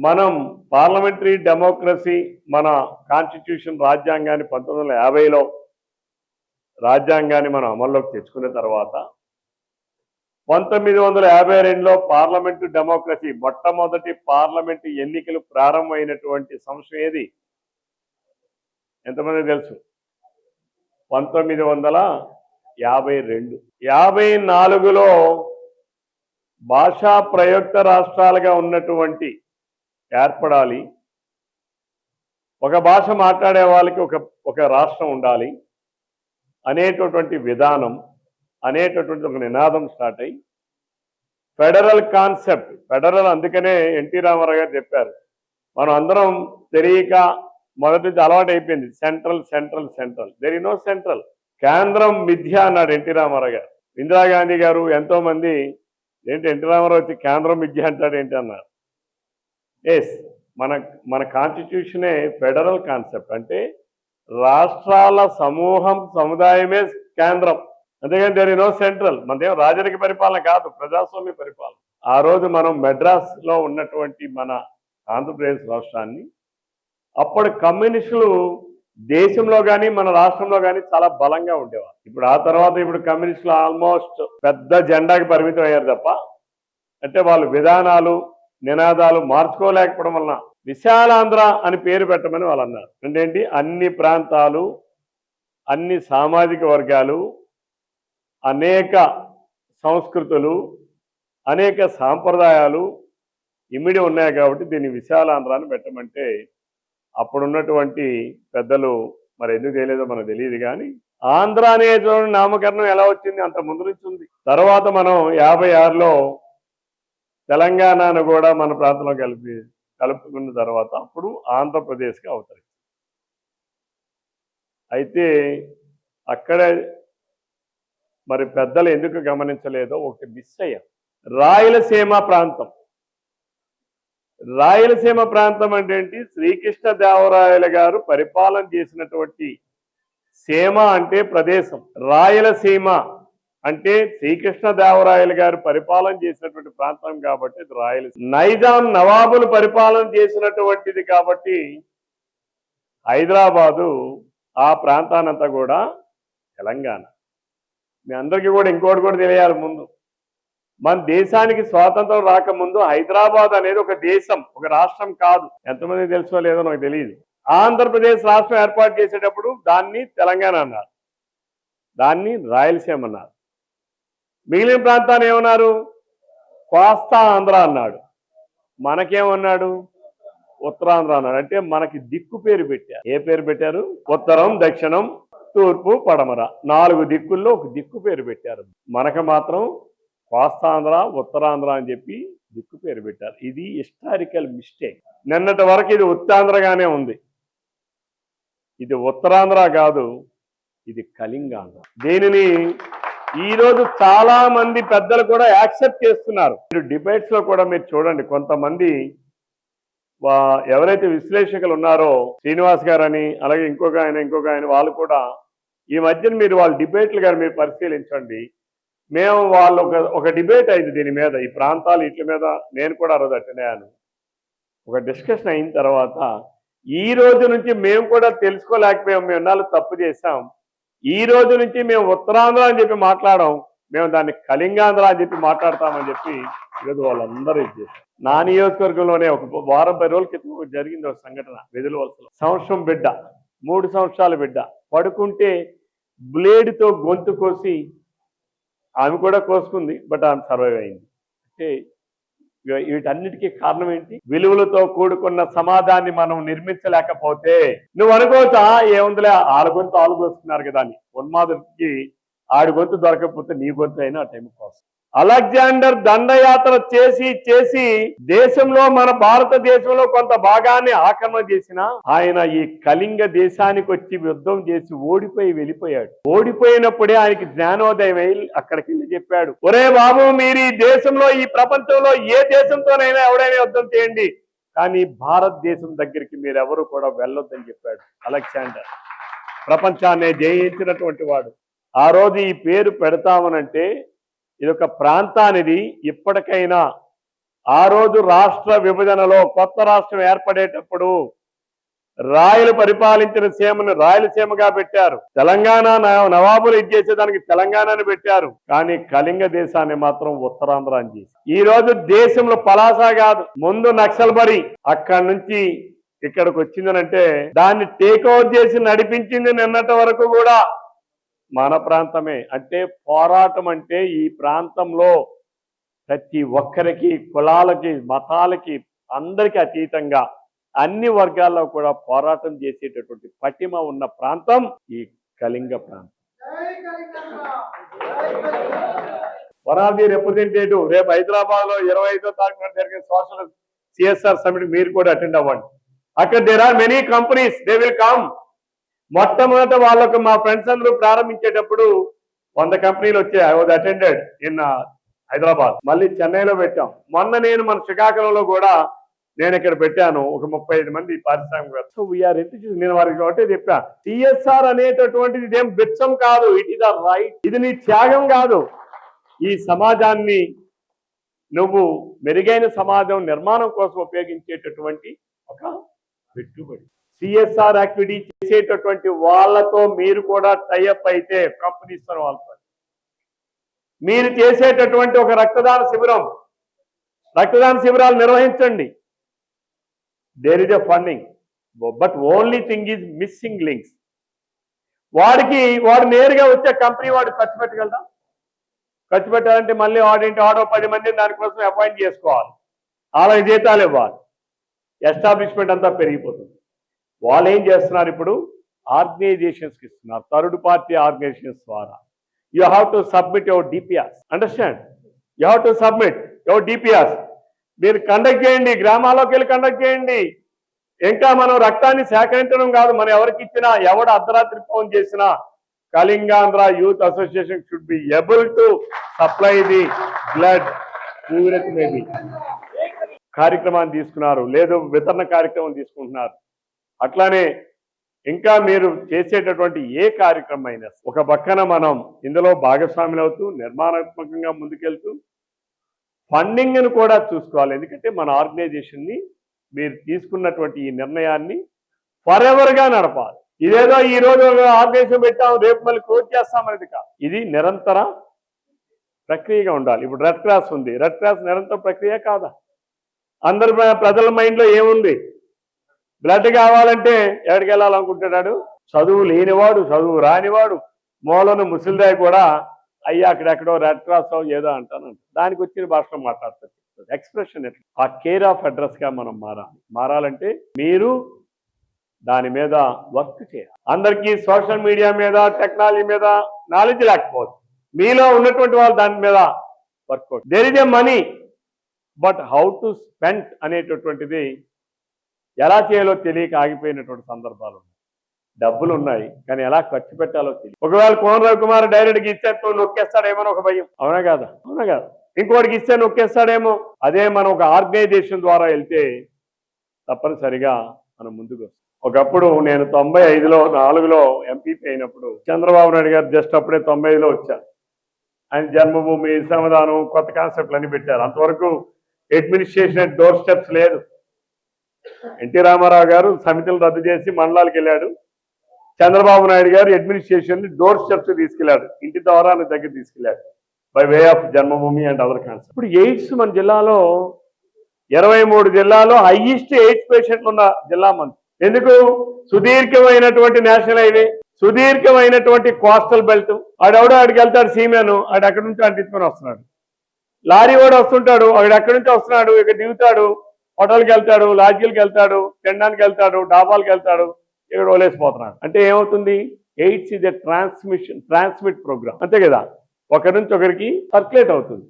మనం parliamentary democracy మన constitution రాజ్యాంగాన్ని 1950లో రాజ్యాంగాన్ని మనం అమల్లోకి తెచ్చుకున్న తర్వాత 1952లో పార్లమెంటు డెమోక్రసీ మొట్టమొదటి పార్లమెంటు ఎన్నికలు ప్రారంభమైనటువంటి సంవత్సరం ఏది? ఎంతమంది తెలుసు? 1952. 54లో భాషా ప్రయుక్త రాష్ట్రాలుగా ఉన్నటువంటి ఏర్పడాలి. ఒక భాష మాట్లాడే వాళ్ళకి ఒక రాష్ట్రం ఉండాలి అనేటటువంటి విధానం, అనేటటువంటి ఒక నినాదం స్టార్ట్ అయ్యి ఫెడరల్ కాన్సెప్ట్, ఫెడరల్ అందుకనే ఎన్టీ రామారావు గారు చెప్పారు, మనం అందరం తెలియక మొదటి నుంచి అలవాటు అయిపోయింది central central central. There is no central. కేంద్రం మిథ్య అన్నాడు ఎన్టీ రామారావు గారు. ఇందిరాగాంధీ గారు ఎంతో మంది ఏంటి ఎన్టీ రామారావు వచ్చి కేంద్రం మిథ్య అంటాడు ఏంటి అన్నారు. ఎస్, మన కాన్స్టిట్యూషనే ఫెడరల్ కాన్సెప్ట్, అంటే రాష్ట్రాల సమూహం సముదాయమే కేంద్రం. అంతేగాని దేర్ ఇస్ నో సెంట్రల్. మనదేం రాజరిక పరిపాలన కాదు, ప్రజాస్వామ్య పరిపాలన. ఆ రోజు మనం మెడ్రాస్లో ఉన్నటువంటి మన ఆంధ్రప్రదేశ్ రాష్ట్రాన్ని అప్పుడు కమ్యూనిస్టులు దేశంలో కానీ మన రాష్ట్రంలో కానీ చాలా బలంగా ఉండేవారు. ఇప్పుడు ఆ తర్వాత ఇప్పుడు కమ్యూనిస్టులు ఆల్మోస్ట్ పెద్ద జెండాకి పరిమితం అయ్యారు తప్ప, అంటే వాళ్ళు విధానాలు నినాదాలు మార్చుకోలేకపోవడం వలన విశాలాంధ్ర అని పేరు పెట్టమని వాళ్ళు అన్నారు. అంటే అన్ని ప్రాంతాలు, అన్ని సామాజిక వర్గాలు, అనేక సంస్కృతులు, అనేక సాంప్రదాయాలు ఇమిడి ఉన్నాయి కాబట్టి దీన్ని విశాలాంధ్ర అని పెట్టమంటే అప్పుడున్నటువంటి పెద్దలు మరి ఎందుకు తెలియదో మనకు తెలియదు. కానీ ఆంధ్ర అనే నామకరణం ఎలా వచ్చింది? అంత ముందు నుంచి ఉంది. తర్వాత మనం 56లో తెలంగాణను కూడా మన ప్రాంతంలో కలుపుకున్న తర్వాత అప్పుడు ఆంధ్రప్రదేశ్గా అవుతాయి. అయితే అక్కడే మరి పెద్దలు ఎందుకు గమనించలేదో ఒకటి మిస్ అయ్యాం. రాయలసీమ ప్రాంతం. రాయలసీమ ప్రాంతం అంటే ఏంటి? శ్రీకృష్ణదేవరాయలు గారు పరిపాలన చేసినటువంటి సీమ అంటే ప్రదేశం. రాయలసీమ అంటే శ్రీకృష్ణదేవరాయలు గారు పరిపాలన చేసినటువంటి ప్రాంతం కాబట్టి అది రాయలసీమ. నైజాం నవాబులు పరిపాలన చేసినటువంటిది కాబట్టి హైదరాబాదు ఆ ప్రాంతానంతా కూడా తెలంగాణ. మీ అందరికీ కూడా ఇంకోటి కూడా తెలియాలి. ముందు మన దేశానికి స్వాతంత్రం రాకముందు హైదరాబాద్ అనేది ఒక దేశం, ఒక రాష్ట్రం కాదు. ఎంతమంది తెలుసో లేదో నాకు తెలియదు. ఆంధ్రప్రదేశ్ రాష్ట్రం ఏర్పాటు చేసేటప్పుడు దాన్ని తెలంగాణ అన్నారు, దాన్ని రాయలసీమ అన్నారు. మిగిలిన ప్రాంతాన్ని ఏమన్నారు? కోస్తా ఆంధ్ర అన్నాడు. మనకేమన్నాడు? ఉత్తరాంధ్ర అన్నాడు. అంటే మనకి దిక్కు పేరు పెట్టారు. ఏ పేరు పెట్టారు? ఉత్తరం, దక్షిణం, తూర్పు, పడమర 4 దిక్కుల్లో ఒక దిక్కు పేరు పెట్టారు. మనకు మాత్రం కోస్తాంధ్ర, ఉత్తరాంధ్ర అని చెప్పి దిక్కు పేరు పెట్టారు. ఇది హిస్టారికల్ మిస్టేక్. నిన్నటి వరకు ఇది ఉత్తాంధ్రగానే ఉంది. ఇది ఉత్తరాంధ్ర కాదు, ఇది కళింగాంధ్ర. దీనిని ఈరోజు చాలా మంది పెద్దలు కూడా యాక్సెప్ట్ చేస్తున్నారు. మీరు డిబేట్స్ లో కూడా మీరు చూడండి, కొంతమంది ఎవరైతే విశ్లేషకులు ఉన్నారో శ్రీనివాస్ గారని, అలాగే ఇంకొక ఆయన వాళ్ళు కూడా ఈ మధ్యన మీరు వాళ్ళ డిబేట్లు గారు మీరు పరిశీలించండి. మేము వాళ్ళు ఒక డిబేట్ అయింది దీని మీద, ఈ ప్రాంతాలు ఇట్ల మీద. నేను కూడా ఆ రోజు అటెండ్ అయ్యాను. ఒక డిస్కషన్ అయిన తర్వాత ఈ రోజు నుంచి మేము కూడా తెలుసుకోలేకపోయాం, మేము ఎన్నాళ్ళు తప్పు చేశాం. ఈ రోజు నుంచి మేము ఉత్తరాంధ్ర అని చెప్పి మాట్లాడాం, మేము దాన్ని కళింగాంధ్ర అని చెప్పి మాట్లాడతామని చెప్పి ఈరోజు వాళ్ళందరూ ఇచ్చేసారు. నా నియోజకవర్గంలోనే ఒక వారం 10 రోజుల క్రితం జరిగింది ఒక సంఘటన. వెదులవలసలో సంవత్సరం బిడ్డ, 3 సంవత్సరాల బిడ్డ పడుకుంటే బ్లేడ్తో గొంతు కోసి, ఆమె కూడా కోసుకుంది, బట్ ఆమె సర్వైవ్ అయింది. అంటే వీటన్నిటికీ కారణం ఏంటి? విలువలతో కూడుకున్న సమాజాన్ని మనం నిర్మించలేకపోతే, నువ్వు అనుకోవచ్చా ఏముందిలే ఆళ్ళ గొంతు ఆలు కోసుకున్నారు కదా అని. ఉన్మాదుడికి ఆడి గొంతు దొరకకపోతే నీ గొంతు అయినా ఆ టైం కోసం. అలెగ్జాండర్ దండయాత్ర చేసి దేశంలో, మన భారతదేశంలో కొంత భాగాన్ని ఆక్రమణ చేసిన ఆయన ఈ కళింగ దేశానికి వచ్చి యుద్ధం చేసి ఓడిపోయి వెళ్ళిపోయాడు. ఓడిపోయినప్పుడే ఆయనకి జ్ఞానోదయం అయి అక్కడికి వెళ్ళి చెప్పాడు, ఒరే బాబు, మీరు ఈ దేశంలో, ఈ ప్రపంచంలో ఏ దేశంతోనైనా ఎవడైనా యుద్ధం చేయండి, కానీ భారతదేశం దగ్గరికి మీరు ఎవరు కూడా వెళ్ళొద్దని చెప్పాడు అలెగ్జాండర్. ప్రపంచాన్ని జయించినటువంటి వాడు. ఆ రోజు ఈ పేరు పెడతామనంటే ఇదొక ప్రాంతానిది ఇప్పటికైనా ఆ రోజు రాష్ట్ర విభజనలో కొత్త రాష్ట్రం ఏర్పడేటప్పుడు రాయలు పరిపాలించిన సీమను రాయలసీమగా పెట్టారు. తెలంగాణ నవాబులు ఇచ్చేసేదానికి తెలంగాణని పెట్టారు. కానీ కళింగ దేశాన్ని మాత్రం ఉత్తరాంధ్ర అని చేసి ఈ రోజు దేశంలో పలాస కాదు, ముందు నక్సల్బరి అక్కడి నుంచి ఇక్కడికి వచ్చిందనంటే దాన్ని టేక్ ఓవర్ చేసి నడిపించింది నిన్నటి వరకు కూడా మన ప్రాంతమే. అంటే పోరాటం అంటే ఈ ప్రాంతంలో ప్రతి ఒక్కరికి, కులాలకి, మతాలకి, అందరికీ అతీతంగా అన్ని వర్గాల్లో కూడా పోరాటం చేసేటటువంటి పటిమ ఉన్న ప్రాంతం ఈ కళింగ ప్రాంతం. వన్ ఆఫ్ ది రిప్రజెంటేటివ్ రేపు హైదరాబాద్ లో 25వ తారీఖున జరిగే సోషల్ సిఎస్ఆర్ సమిట్ మీరు కూడా అటెండ్ అవ్వండి. అక్కడ there are many companies, they will come. మొట్టమొదట వాళ్ళకు మా ఫ్రెండ్స్ అందరూ ప్రారంభించేటప్పుడు 100 కంపెనీలు వచ్చాయి. I was attended in Hyderabad. మళ్ళీ చెన్నైలో పెట్టాం. మొన్న నేను మన శ్రీకాకుళంలో కూడా నేను ఇక్కడ పెట్టాను ఒక 35 మంది పారిశ్రామిక. So we are introduce. నేను వారికి ఒకటే చెప్పా, సిఎస్ఆర్ అనేటటువంటిది ఇదేం బిచ్చం కాదు, ఇట్ ఈస్ అ రైట్. ఇది నీ త్యాగం కాదు, ఈ సమాజాన్ని నువ్వు మెరుగైన సమాజం నిర్మాణం కోసం ఉపయోగించేటటువంటి ఒక పెట్టుబడి. సిఎస్ఆర్ యాక్టివిటీ చేసేటటువంటి వాళ్ళతో మీరు కూడా టైఅప్ అయితే కంపెనీస్ వాళ్ళతో మీరు చేసేటటువంటి ఒక రక్తదాన శిబిరాలు నిర్వహించండి. There is a funding, but only thing is missing links. వాడు నేరుగా వచ్చే కంపెనీ వాడు ఖర్చు పెట్టగలదా? ఖర్చు పెట్టాలంటే మళ్ళీ ఆడో 10 మందిని దానికోసం అపాయింట్ చేసుకోవాలి, వాళ్ళకి జీతాలు ఇవ్వాలి, ఎస్టాబ్లిష్మెంట్ అంతా పెరిగిపోతుంది. వాళ్ళు ఏం చేస్తున్నారు ఇప్పుడు? ఆర్గనైజేషన్స్కి ఇస్తున్నారు, థర్డ్ పార్టీ ఆర్గనైజేషన్స్ ద్వారా. You have to submit your DPRs. Understand? You have to submit your DPRs. మీరు కండక్ట్ చేయండి, గ్రామాల్లోకి వెళ్ళి కండక్ట్ చేయండి. ఇంకా మనం రక్తాన్ని సేకరించడం కాదు, మనం ఎవరికి ఇచ్చినా, ఎవడు అర్ధరాత్రి ఫోన్ చేసినా Kalingandhra youth association should be able to supply the blood. Maybe కార్యక్రమాన్ని తీసుకున్నారు, లేదు వితరణ కార్యక్రమం తీసుకుంటున్నారు. అట్లానే ఇంకా మీరు చేసేటటువంటి ఏ కార్యక్రమం అయినా ఒక పక్కన మనం ఇందులో భాగస్వాములు అవుతూ నిర్మాణాత్మకంగా ముందుకెళ్తూ ఫండింగ్ను కూడా చూసుకోవాలి. ఎందుకంటే మన ఆర్గనైజేషన్ని మీరు తీసుకున్నటువంటి ఈ నిర్ణయాన్ని ఫర్ ఎవర్గా నడపాలి. ఇదేదో ఈ రోజు ఆర్గనైజేషన్ పెట్టాము రేపు మళ్ళీ క్లోజ్ చేస్తామనేది కాదు, ఇది నిరంతర ప్రక్రియగా ఉండాలి. ఇప్పుడు రెడ్ క్రాస్ ఉంది, రెడ్ క్రాస్ నిరంతర ప్రక్రియ కాదా? అందరి ప్రజల మైండ్లో ఏముంది? బ్లడ్ కావాలంటే ఎక్కడికి వెళ్ళాలనుకుంటున్నాడు? చదువు లేనివాడు, చదువు రానివాడు, మూలను ముసలిదాయి కూడా అయ్యా అక్కడెక్కడో రెడ్ క్రాస్ ఏదో అంటాను, దానికి వచ్చిన భాషలో మాట్లాడుతుంది. ఎక్స్ప్రెషన్ ఎట్లా? ఆ కేర్ ఆఫ్ అడ్రస్గా మనం మారాలంటే మీరు దాని మీద వర్క్ చేయాలి. అందరికీ సోషల్ మీడియా మీద, టెక్నాలజీ మీద నాలెడ్జ్ లేకపోవచ్చు, మీలో ఉన్నటువంటి వాళ్ళు దాని మీద work out. There is a money, but how to spend అనేటటువంటిది ఎలా చేయాలో తెలియక ఆగిపోయినటువంటి సందర్భాలు ఉన్నాయి. డబ్బులు ఉన్నాయి కానీ ఎలా ఖర్చు పెట్టాలో తెలియదు. ఒకవేళ కోన రవికుమార్ డైరెక్ట్గా ఇచ్చేట్టు నొక్కేస్తాడేమో ఒక భయం. అవునా కాదా? ఇంకోటికి ఇస్తే నొక్కేస్తాడేమో. అదే మనం ఒక ఆర్గనైజేషన్ ద్వారా వెళ్తే తప్పనిసరిగా మనం ముందుకు వస్తాం. ఒకప్పుడు నేను 95లో 4లో ఎంపీపీ అయినప్పుడు చంద్రబాబు నాయుడు గారు జస్ట్ అప్పుడే 95లో వచ్చారు. ఆయన జన్మభూమి, శ్రమదానం, కొత్త కాన్సెప్ట్లు అన్ని పెట్టారు. అంతవరకు అడ్మినిస్ట్రేషన్ డోర్ స్టెప్స్ లేదు. ఎన్టీ రామారావు గారు సమితులు రద్దు చేసి మండలాలకు వెళ్ళాడు. చంద్రబాబు నాయుడు గారు అడ్మినిస్ట్రేషన్ డోర్ స్టెప్స్ తీసుకెళ్లాడు, ఇంటి ద్వారా దగ్గర తీసుకెళ్లాడు, by way of Janmabhoomi and other concept. ఇప్పుడు ఎయిడ్స్ మన జిల్లాలో 23 జిల్లాలో హైయెస్ట్ ఎయిడ్స్ పేషెంట్లు ఉన్న జిల్లా మన. ఎందుకు? సుదీర్ఘమైనటువంటి నేషనల్ హైవే, సుదీర్ఘమైనటువంటి కోస్టల్ బెల్ట్. ఆడికి వెళ్తాడు సీమెను, అక్కడి నుంచి అంటించుకొని వస్తున్నాడు. లారీ కూడా వస్తుంటాడు, ఎక్కడి నుంచి వస్తున్నాడు, ఇక్కడ దిగుతాడు, హోటల్కి వెళ్తాడు, లాడ్జీలకు వెళ్తాడు, తినడానికి వెళ్తాడు, డాబాలకు వెళ్తాడు, ఇక్కడ వదిలేసిపోతున్నాడు. అంటే ఏమవుతుంది? AIDS is a transmit program, అంతే కదా? ఒకరి నుంచి ఒకరికి సర్క్యులేట్ అవుతుంది,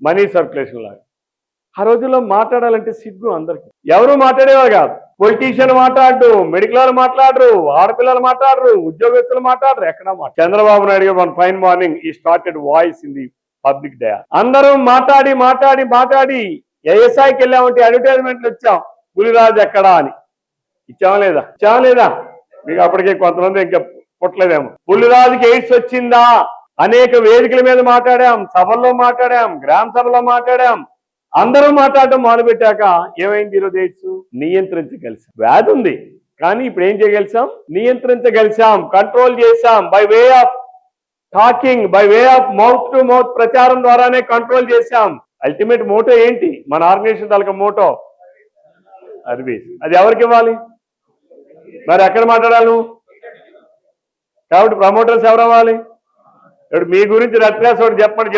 మనీ సర్క్యులేషన్ లాగా. ఆ రోజుల్లో మాట్లాడాలంటే సిగ్గు అందరికి. ఎవరు మాట్లాడేవారు కాదు. పొలిటీషియన్ మాట్లాడు, మెడికల్ వాళ్ళు మాట్లాడరు, ఆడపిల్లలు మాట్లాడరు, ఉద్యోగస్తులు మాట్లాడరు, ఎక్కడ చంద్రబాబు నాయుడు గారు వన్ ఫైన్ మార్నింగ్ ఈ started voice in the public day. అందరూ మాట్లాడి ఏఎస్ఐకి వెళ్ళామంటే అడ్వర్టైజ్మెంట్లు ఇచ్చాం, పులిరాజు ఎక్కడా అని. ఇచ్చామా లేదా? మీకు అప్పటికే కొంతమంది ఇంకా పుట్టలేదేమో. పులిరాజుకి ఎయిడ్స్ వచ్చిందా? అనేక వేదికల మీద మాట్లాడాం, సభల్లో మాట్లాడాం, గ్రామ సభలో మాట్లాడాం, అందరూ మాట్లాడటం మొదలుపెట్టాక ఏమైంది ఈరోజు ఎయిడ్స్ నియంత్రించగలిసాం. వ్యాధి ఉంది కానీ ఇప్పుడు ఏం చేయగలిసాం? నియంత్రించగలిసాం, కంట్రోల్ చేశాం. By way of talking, by way of mouth to mouth ప్రచారం ద్వారానే కంట్రోల్ చేశాం. అల్టిమేట్ మోటో ఏంటి? మన ఆర్గనైజేషన్ తాలూకా మోటో సర్వీస్. అది ఎవరికి ఇవ్వాలి? మరి ఎక్కడ మాట్లాడాలి నువ్వు? కాబట్టి ప్రమోటర్స్ ఎవరు అవ్వాలి? ఇప్పుడు మీ గురించి రత్నాస్ ఒకటి చెప్పమని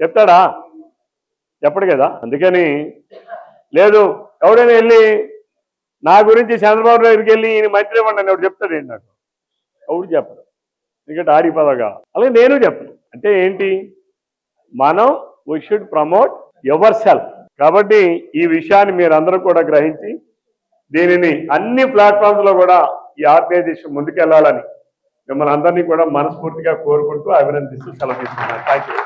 చెప్తాడా? చెప్పడు కదా. అందుకని లేదు ఎవడైనా వెళ్ళి నా గురించి చంద్రబాబు దగ్గరికి వెళ్ళి ఈయన మంత్రి ఇవ్వండి అని ఎవడు చెప్తాడు ఏంటి? నాకు ఎవడు చెప్పడు, ఎందుకంటే ఆడిపోదాగా. అలాగే నేను చెప్పను. అంటే ఏంటి? మనం we should promote your self. కాబట్టి ఈ విషయాన్ని మీరందరూ కూడా గ్రహించి దీనిని అన్ని ప్లాట్ఫామ్స్ లో కూడా ఈ ఆర్గనైజేషన్ ముందుకెళ్లాలని మిమ్మల్ని అందరినీ కూడా మనస్ఫూర్తిగా కోరుకుంటూ అభినందిస్తూ సెలవు తీసుకున్నాను. Thank you.